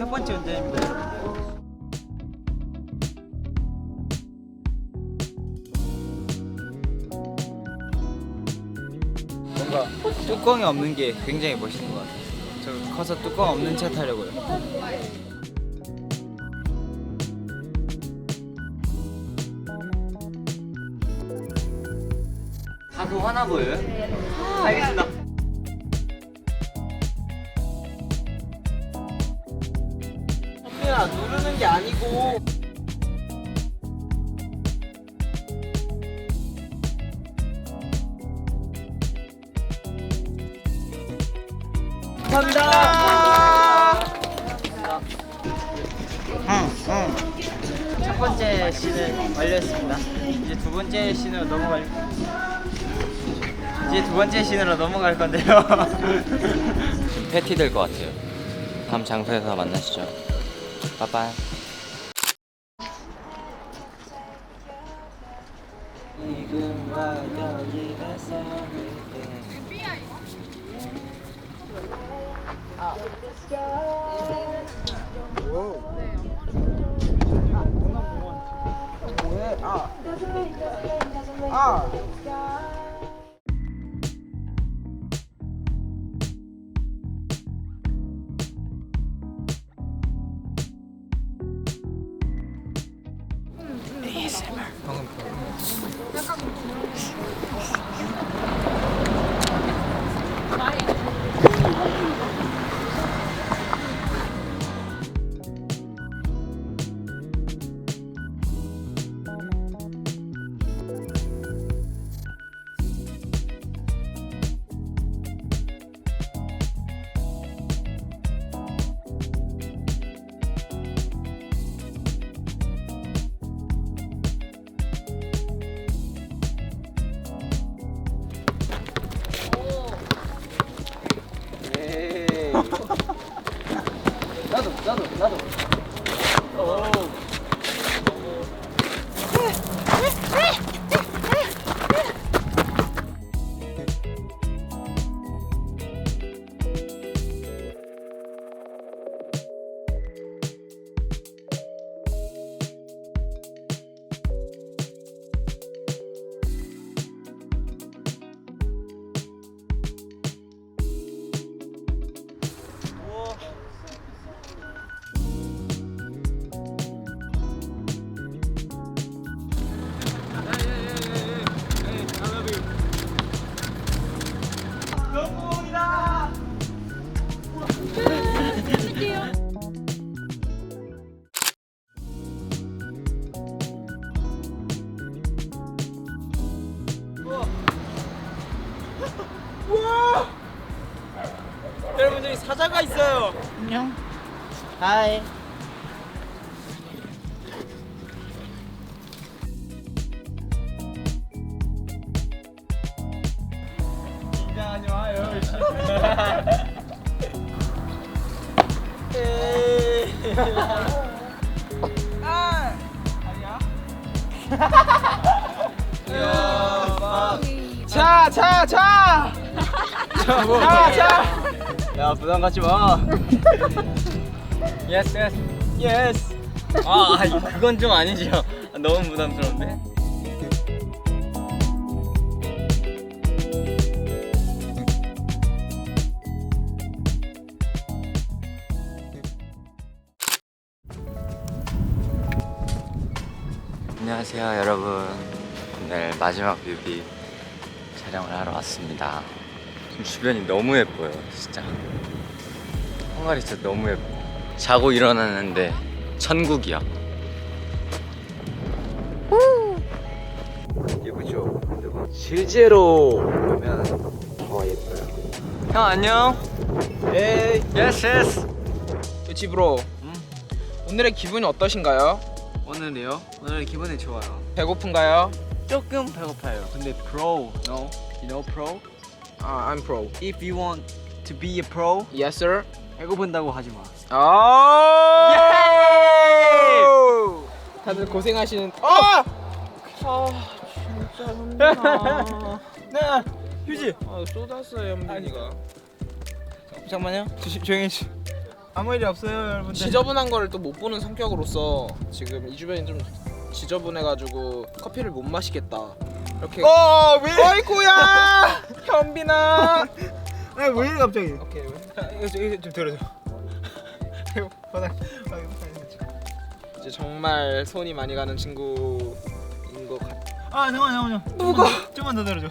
첫 번째 운전입니다, 여러분. 뭔가 뚜껑이 없는 게 굉장히 멋있는 것 같아요. 저 커서 뚜껑 없는 차 타려고요. 다소 화나 보여요? 알겠습니다. 선배야, 누르는 게 아니고. 감사합니다. 첫 번째 씬을 완료했습니다. 이제 두 번째 씬으로 넘어갈 건데요. 지금 패티 될 것 같아요. 다음 장소에서 만나시죠. 빠빠이. 나도. 여러분, 저기 사자가 있어요. 안녕. 하이. 긴장하지 마요. 아니야? 자. 야, 부담 갖지 마. 예스. 그건 좀 아니죠. 너무 부담스러운데. 안녕하세요, 여러분. 오늘 마지막 뮤비 촬영을 하러 왔습니다. 지금 주변이 너무 예뻐요, 진짜. 헝가리 진짜 너무 예뻐. 자고 일어났는데 천국이야. 예쁘죠? 실제로 보면 더 예뻐요. 형 안녕. 에이, 예스. 집으로. 오늘의 기분이 어떠신가요? 오늘이요? 오늘 기분이 좋아요. 배고픈가요? 조금 배고파요. 근데 pro, no? You know pro? I'm pro. If you want to be a pro, Yes, sir. 배고픈다고 하지 마. 다들 고생하시는. 진짜 현민아. 네, 휴지. 쏟았어요, 현민이가. 잠깐만요. 조용히 해주. 아무 일이 없어요 여러분들. 지저분한 거를 또 못 보는 성격으로서 지금 이 주변이 좀 지저분해가지고 커피를 못 마시겠다. 이렇게. 왜? 어이구야, 현빈아. 아니 왜 이래 갑자기? 오케이. 이거 좀 들어줘. 이거 바닥. 이제 정말 손이 많이 가는 친구인 것 같아. 아 잠깐만요. 누가? 좀만 더 들어줘.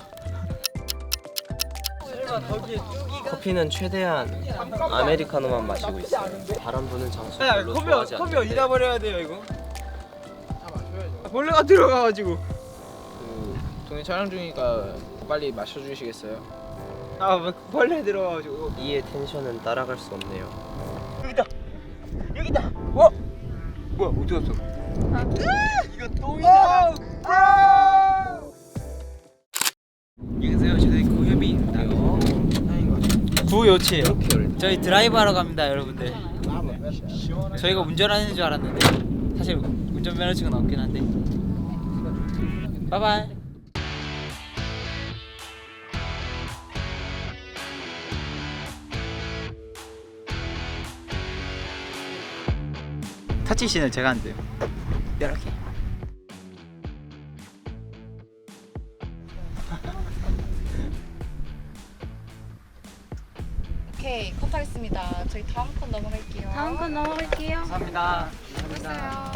커피는 최대한 아메리카노만 마시고 있어요. 바람 부는 장소 야 별로 좋아하지 컵이 않아요. 어디다 버려야 돼요 이거? 벌레가 들어가가지고. 동네 촬영 중이니까 빨리 마셔주시겠어요? 아 벌레 들어가가지고. 이의 텐션은 따라갈 수 없네요. 여기다. 뭐야 어디 갔어? 이거 똥이잖아. 안녕하세요. 저는 구효빈입니다. 구요치예요. 저희 드라이브 하러 갑니다, 여러분들. 저희가 운전하는 줄 알았는데 사실 운전면허증은 없긴 한데. 바이바이. 터치신을 제가 한대요. 이렇게. 오케이, 컷하겠습니다. 저희 다음 컷 넘어갈게요. 다음 건 넘어갈게요. 감사합니다. 보세요.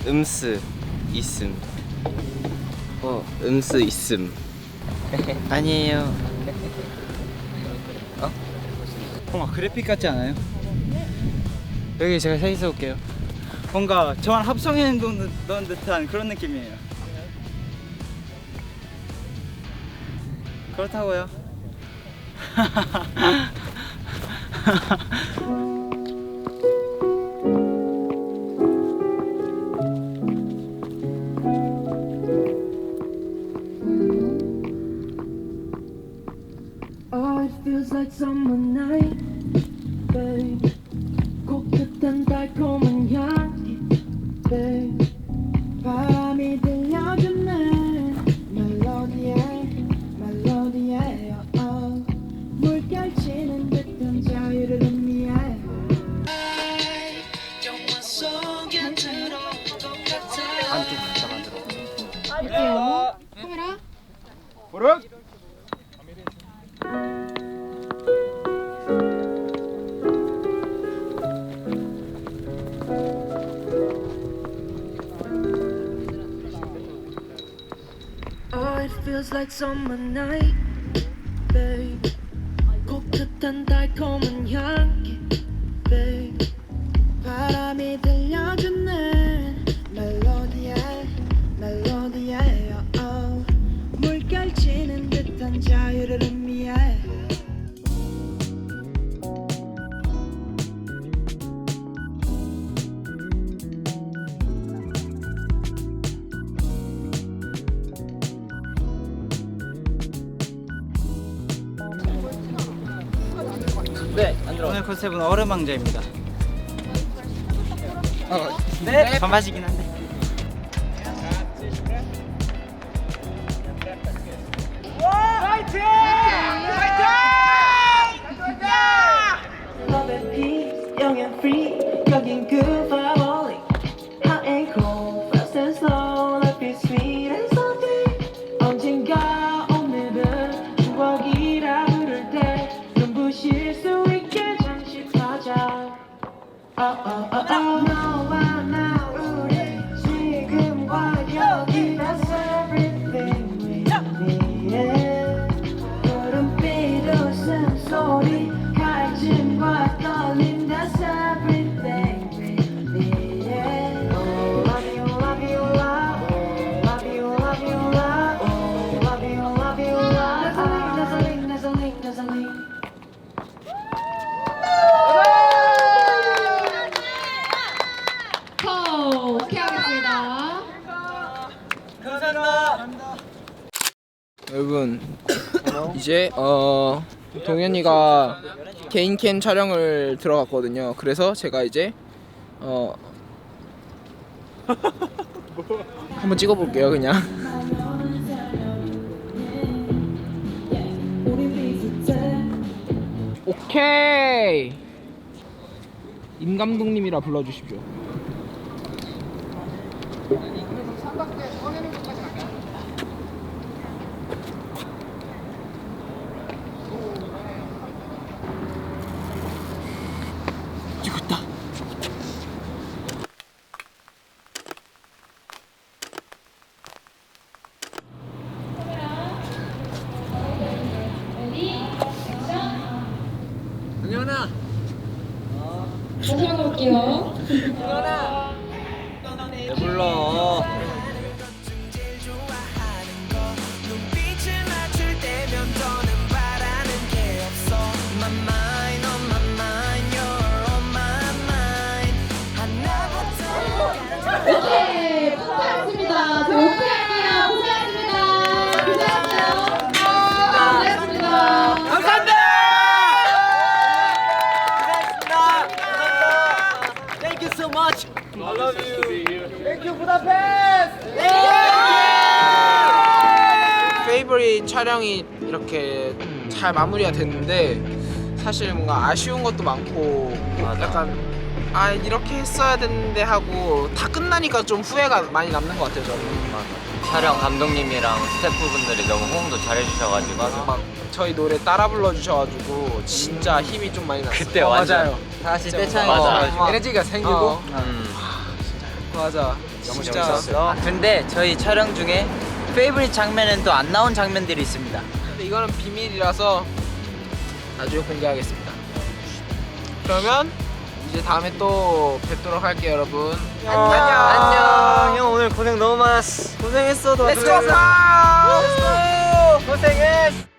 음스 있음. 음스 있음. 아니에요. 뭔가 그래픽 같지 않아요? 여기 제가 서 있어 볼게요. 뭔가 저랑 합성해 놓은 듯한 그런 느낌이에요. 그렇다고요. Oh, it feels like summer night, babe. 꽃같은 달콤한 향기, babe. 바람이 들려주는 멜로디에, 멜로디에, oh. 물결치는 듯한 자유를 의미해. 할게요. 카메라. 보름. Oh, it feels like summer night, babe. 꽃같은 달콤한 향기, babe. 바람이 들려주는 멜로디에, 멜로디에, oh. 물결치는 듯한 자유를 의미해. 네, 오늘 컨셉은 얼음왕자입니다. 네, 반바지긴 한데. Love and peace, young and free. 여긴 good vibe only. Hot and cold, fast and slow. Life is sweet and salty. 언젠가 오늘은 추억이라 부를 때 눈부실 수 있게 잠시 가자. 너와 나 우리 지금과 여기. That's everything we need. 여러분 이제 동현이가 개인 캠 촬영을 들어갔거든요. 그래서 제가 이제 한번 찍어볼게요 그냥. 오케이. 임 감독님이라 불러주십시오. 찍었다. 다시 한번 볼게요. 불러. 오케이, 포토였습니다. 저희 오픈할게요. 고생하셨습니다. 고생하셨어요. 고생하셨습니다. 감사합니다. Thank you so much. I love you. Thank you Budapest. 페이버릿 촬영이 이렇게 잘 마무리가 됐는데 사실 뭔가 아쉬운 것도 많고 약간 아 이렇게 했어야 됐는데 하고 다 끝나니까 좀 후회가 많이 남는 것 같아요 저는. 촬영 감독님이랑 스태프분들이 너무 호응도 잘해주셔가지고 막 저희 노래 따라 불러주셔가지고 진짜 힘이 좀 많이 났어요. 그때 완전 맞아요. 다시 진짜 떼창이 맞아. 에너지가 생기고 맞아. 너무 진짜. 재밌었어요. 근데 저희 촬영 중에 페이보릿 장면은 또 안 나온 장면들이 있습니다. 근데 이거는 비밀이라서 나중에 공개하겠습니다. 그러면 이제 다음에 또 뵙도록 할게요 여러분. 안녕. 형 오늘 고생 너무 많았어. 고생했어. 너. Let's go. 고생했어.